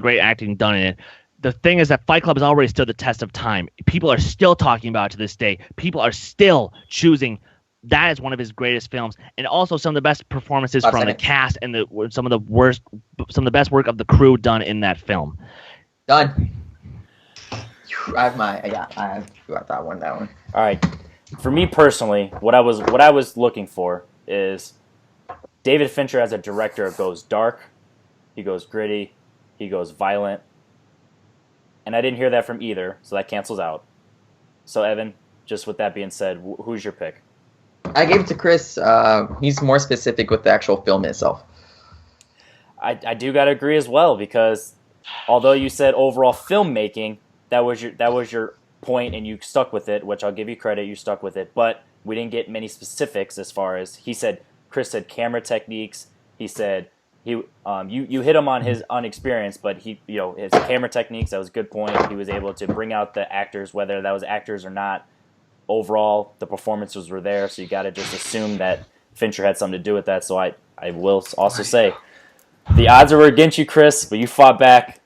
great acting done in it. The thing is that Fight Club has already stood the test of time. People are still talking about it to this day. People are still choosing that as one of his greatest films, and also some of the best performances from the cast and some of the best work of the crew done in that film. Done. I got that one. All right. For me personally, what I was looking for is David Fincher as a director goes dark, he goes gritty, he goes violent, and I didn't hear that from either, so that cancels out. So Evan, just with that being said, who's your pick? I gave it to Chris. He's more specific with the actual film itself. I do gotta agree as well, because although you said overall filmmaking, that was your point and you stuck with it, which I'll give you credit, you stuck with it, but we didn't get many specifics as far as Chris said camera techniques. He said you hit him on his unexperience, but his camera techniques, that was a good point. He was able to bring out the actors, whether that was actors or not. Overall, the performances were there, so you got to just assume that Fincher had something to do with that. So I will also say the odds were against you, Chris, but you fought back.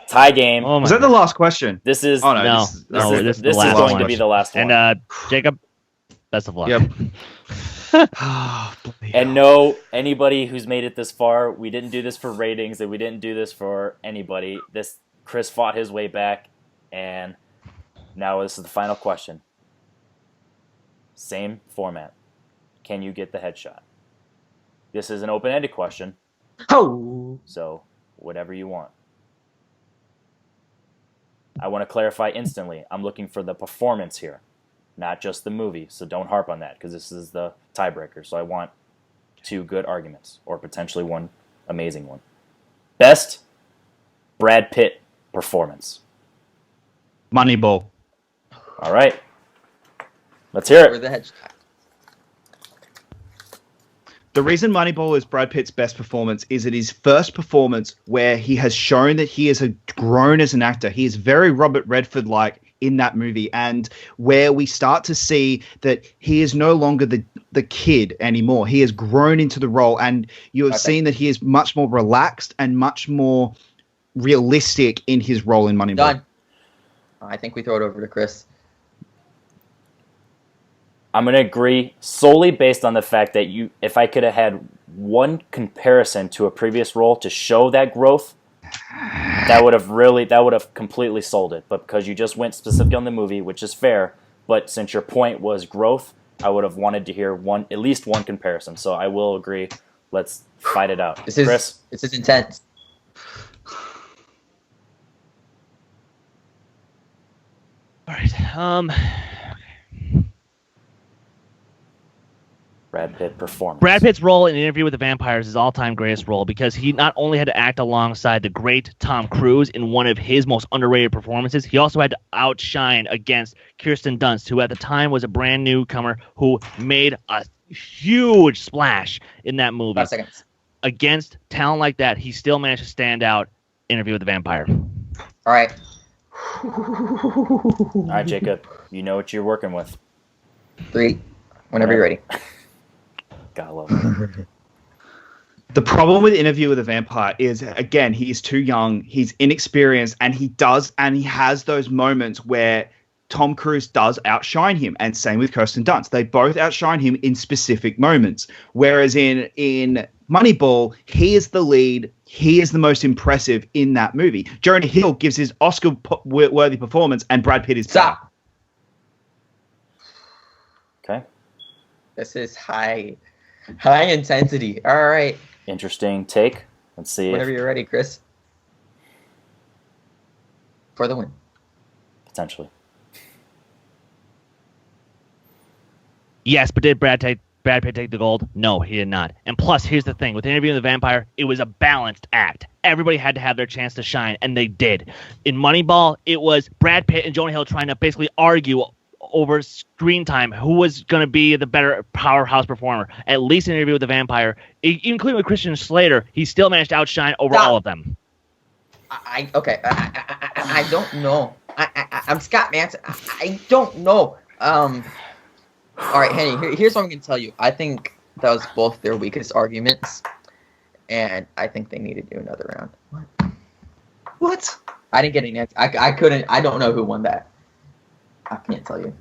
Tie game. Was that the last question? This is this is going to be the last one. And Jacob, best of luck. Yep. And no, anybody who's made it this far, we didn't do this for ratings, and we didn't do this for anybody. Chris fought his way back, and now this is the final question. Same format. Can you get the headshot? This is an open-ended question. Oh. So whatever you want. I want to clarify instantly. I'm looking for the performance here, not just the movie. So don't harp on that, because this is the tiebreaker. So I want 2 good arguments, or potentially 1 amazing one. Best Brad Pitt performance. Moneyball. All right. Let's hear Or it. the headshot. The reason Moneyball is Brad Pitt's best performance is it his first performance where he has shown that he is grown as an actor. He is very Robert Redford-like in that movie, and where we start to see that he is no longer the kid anymore. He has grown into the role, and you have seen that he is much more relaxed and much more realistic in his role in Moneyball. Done. I think we throw it over to Chris. I'm going to agree solely based on the fact that if I could have had one comparison to a previous role to show that growth, that would have completely sold it. But because you just went specifically on the movie, which is fair, but since your point was growth, I would have wanted to hear at least one comparison. So I will agree. Let's fight it out. Chris? This is intense. All right. Brad Pitt performance. Brad Pitt's role in Interview with the Vampire is his all-time greatest role because he not only had to act alongside the great Tom Cruise in one of his most underrated performances, he also had to outshine against Kirsten Dunst, who at the time was a brand newcomer who made a huge splash in that movie. 5 seconds. Against talent like that, he still managed to stand out. Interview with the Vampire. All right. All right, Jacob, you know what you're working with. 3. Whenever you're ready. Gotta love it. The problem with Interview with a Vampire is, again, he's too young, he's inexperienced, and he has those moments where Tom Cruise does outshine him, and same with Kirsten Dunst. They both outshine him in specific moments. Whereas in Moneyball, he is the lead, he is the most impressive in that movie. Jonah Hill gives his Oscar-worthy performance, and Brad Pitt is Stop. Okay. This is high intensity. All right. Interesting take. Let's see Whenever if you're ready, Chris. For the win. potentially. Yes, but did Brad Pitt take the gold? No, he did not. And plus, here's the thing. With Interview with the Vampire, it was a balanced act. Everybody had to have their chance to shine, and they did. In Moneyball, it was Brad Pitt and Jonah Hill trying to basically argue over screen time who was going to be the better powerhouse performer. At least in Interview with the Vampire, including with Christian Slater, he still managed to outshine over all of them. I don't know. I'm Scott Manson. I don't know. All right, Henny, here's what I'm going to tell you. I think that was both their weakest arguments, and I think they need to do another round. What? I didn't get any answer. I couldn't. I don't know who won that. I can't tell you.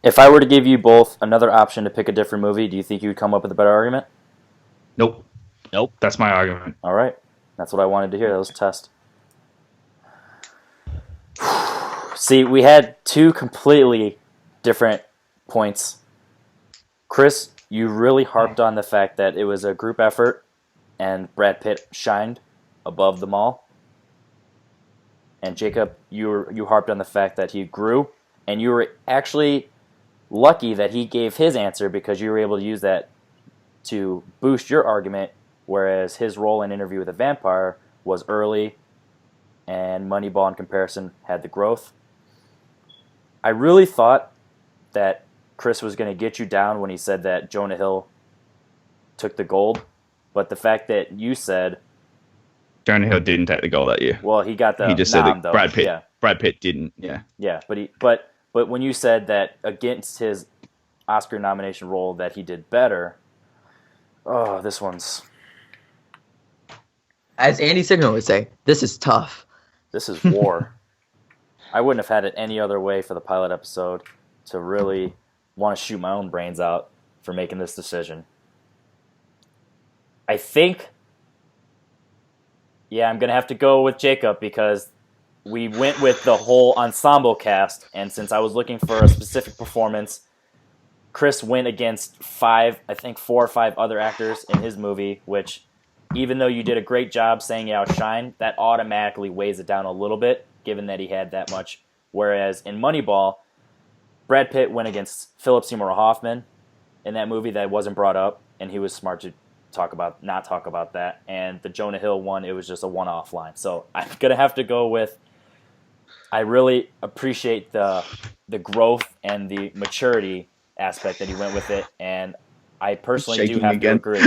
If I were to give you both another option to pick a different movie, do you think you would come up with a better argument? Nope. Nope. That's my argument. All right. That's what I wanted to hear. That was a test. See, we had two completely different points. Chris, you really harped on the fact that it was a group effort and Brad Pitt shined above them all. And Jacob, you harped on the fact that he grew, and you were actually lucky that he gave his answer because you were able to use that to boost your argument, whereas his role in Interview with a Vampire was early, and Moneyball in comparison had the growth. I really thought that Chris was going to get you down when he said that Jonah Hill took the gold, but the fact that you said Jonah Hill didn't take the goal that year. well, he got the He just nom, said that though. Brad Pitt. Yeah, Brad Pitt didn't. Yeah. yeah, but when you said that against his Oscar nomination role that he did better, oh, this one's As Andy Signal would say, this is tough. this is war. I wouldn't have had it any other way for the pilot episode to really want to shoot my own brains out for making this decision. I think, yeah, I'm going to have to go with Jacob because we went with the whole ensemble cast, and since I was looking for a specific performance, Chris went against 4 or 5 other actors in his movie, which, even though you did a great job saying you outshine, that automatically weighs it down a little bit, given that he had that much. Whereas in Moneyball, Brad Pitt went against Philip Seymour Hoffman in that movie that wasn't brought up, and he was smart to not talk about that. And the Jonah Hill one, it was just a one-off line. So I'm gonna have to go with. I really appreciate the growth and the maturity aspect that he went with it, and I personally do have to agree.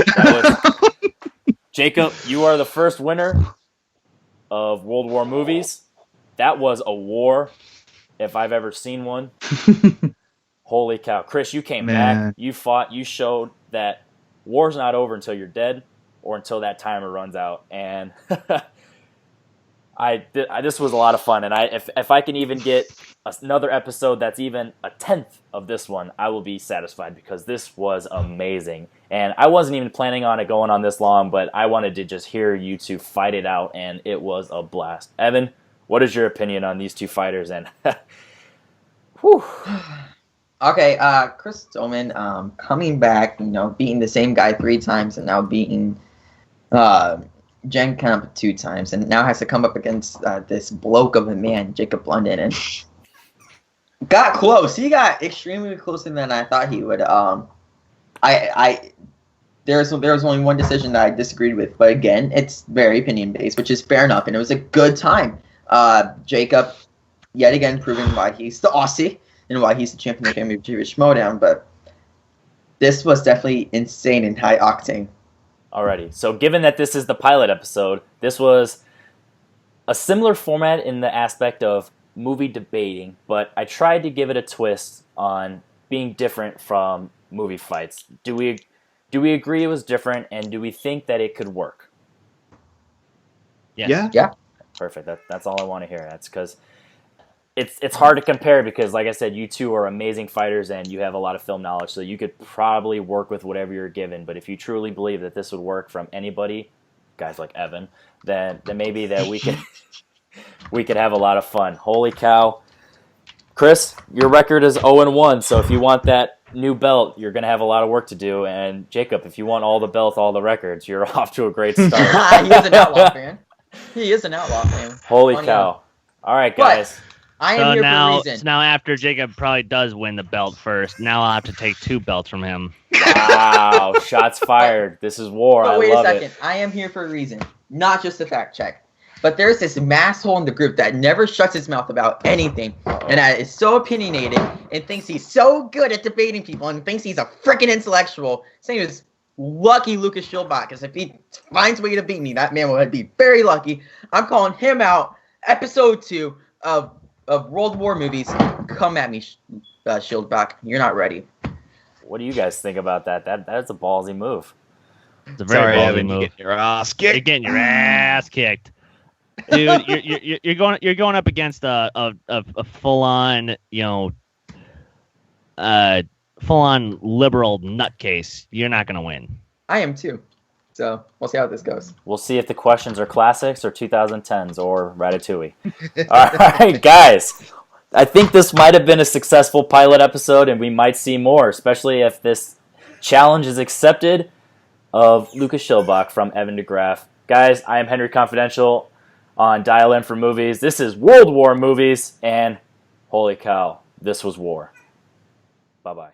Jacob, you are the first winner of World War movies. That was a war, if I've ever seen one. Holy cow. Chris, you came back. You fought. You showed that war's not over until you're dead or until that timer runs out. And this was a lot of fun. And if I can even get another episode that's even a 10th of this one, I will be satisfied because this was amazing. And I wasn't even planning on it going on this long, but I wanted to just hear you two fight it out, and it was a blast. Evan, what is your opinion on these two fighters? And whew. Okay, Chris Stillman, coming back, beating the same guy 3 times, and now beating Jen Kemp 2 times, and now has to come up against this bloke of a man, Jacob London, and got close. He got extremely closer than I thought he would. I there was only one decision that I disagreed with, but again, it's very opinion based, which is fair enough, and it was a good time. Jacob, yet again, proving why he's the Aussie and why he's the champion of Fan Movie Trivia Schmoedown, but this was definitely insane and high octane. Alrighty, so given that this is the pilot episode, this was a similar format in the aspect of movie debating, but I tried to give it a twist on being different from movie fights. Do we agree it was different, and do we think that it could work? Yes. Yeah. Perfect. That's all I want to hear. That's because it's hard to compare because, like I said, you two are amazing fighters and you have a lot of film knowledge, so you could probably work with whatever you're given. But if you truly believe that this would work from anybody, guys like Evan, then maybe that we could have a lot of fun. Holy cow. Chris, your record is 0-1, so if you want that new belt, you're going to have a lot of work to do. And Jacob, if you want all the belts, all the records, you're off to a great start. He is an outlaw fan. He is an outlaw fan. Holy Funny cow. enough. All right, guys. I am So here now, for a reason. so now after Jacob probably does win the belt first, now I'll have to take 2 belts from him. Wow, shots fired. This is war. But I wait love a second. it. I am here for a reason, not just a fact check. But there's this masshole in the group that never shuts his mouth about anything, and that is so opinionated and thinks he's so good at debating people and thinks he's a freaking intellectual. His name is Lucky Lucas Schilbach, because if he finds a way to beat me, that man will be very lucky. I'm calling him out. Episode 2 of World War movies. Come at me, Schildbach. You're not ready. What do you guys think about that? That's a ballsy move. It's a very ballsy Evan, you move. get your ass You're kicked. getting your ass kicked, dude. You're going up against a full on full on liberal nutcase. You're not gonna win. I am too. So we'll see how this goes. We'll see if the questions are classics or 2010s or Ratatouille. All right, guys. I think this might have been a successful pilot episode, and we might see more, especially if this challenge is accepted of Lucas Schilbach from Evan DeGraff. Guys, I am Henry Confidential on Dial In for Movies. This is World War Movies, and holy cow, this was war. Bye-bye.